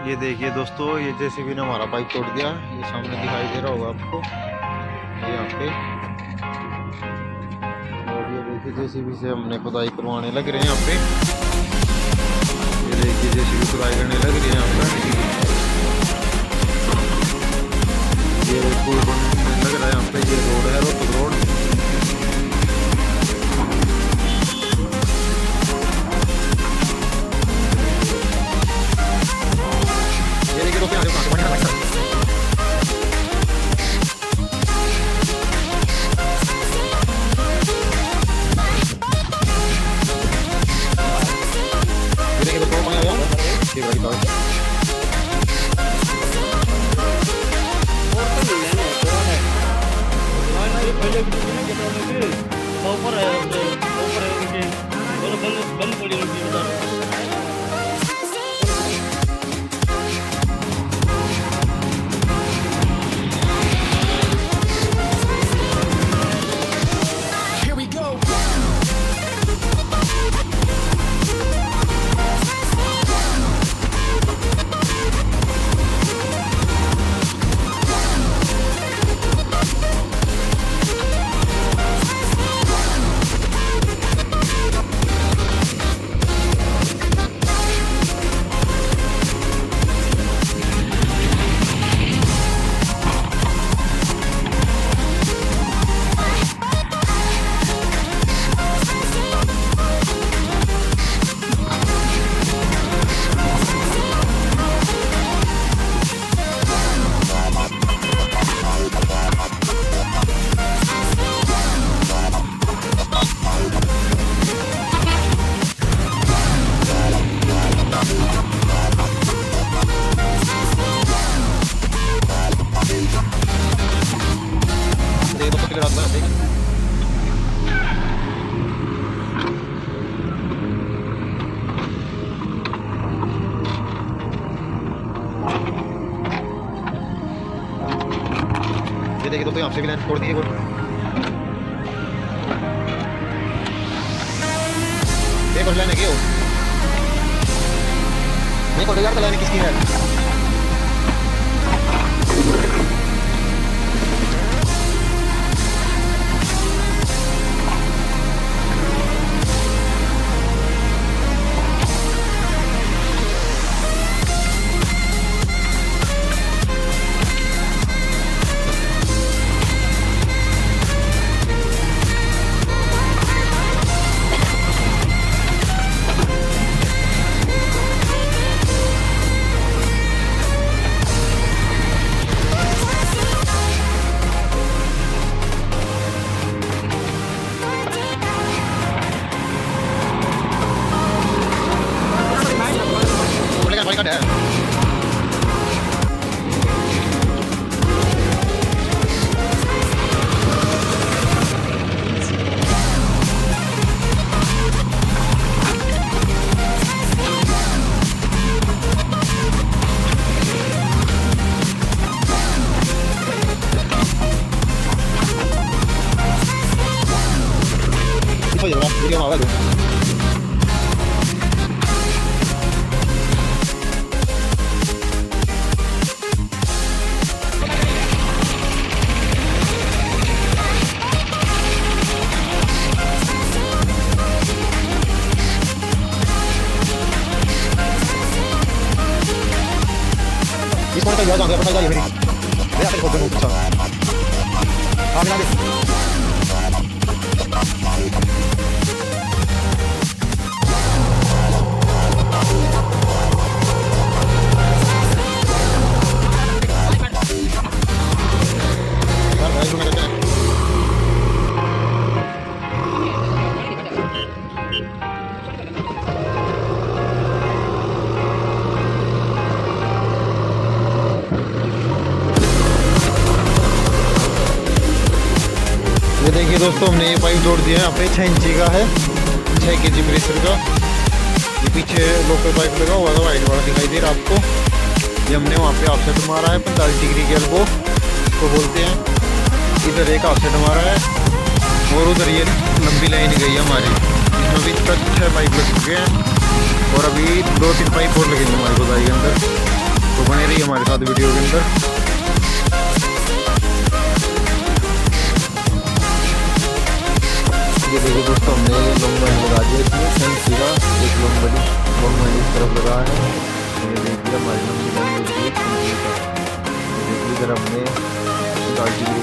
ये देखिए दोस्तों, ये जेसीबी ने हमारा पाइप तोड़ दिया। ये सामने दिखाई दे रहा होगा आपको, ये यहाँ पे। और ये देखिए जेसीबी से हमने खुदाई करवाने लग रहे हैं यहाँ पे। ये देखिए जेसीबी खुदाई करने लग रही है यहाँ पे। ये पुल बनने लग रहा है यहाँ पे। ये रोड है, रोड। ये देखिए दोस्तों, यहाँ से पानी का ये देखिए दोस्तों, यहाँ से भी लाइन छोड़ दिए। एक और लाइन है क्या? एक और यार लाइन किसकी है? है इस पॉइंट तक जाओ, अपना जाइए मेरी ले आते खोद दूँ। अच्छा हाँ मिला दे। ये देखिए दोस्तों, हमने ये पाइप जोड़ दिया है यहाँ पे। 6 इंची का है, 6 kg प्रेशर का। ये पीछे लोकल पाइप लगा हुआ था, वाइट वाला दिखाई दे रहा है आपको। ये हमने वहाँ पे ऑफसेट मारा है 45 डिग्री के एल्बो को बोलते हैं। इधर एक ऑफसेट मारा है और उधर ये लंबी लाइन गई है हमारी। इसमें अभी तक 6 पाइप लग चुके हैं और अभी 2-3 पाइप और लगेंगे हमारी खुदाई के अंदर। हमारे साथ वीडियो के अंदर। ये देखिए दोस्तों, हमने लॉन्ग बैंड लगा दिया इसमें फैंसी का, एक लॉन्ग बैंड इस तरफ लगा है। ये देखिए हमारी लंबी बैंड देखिए, इधर हमने 10 डिग्री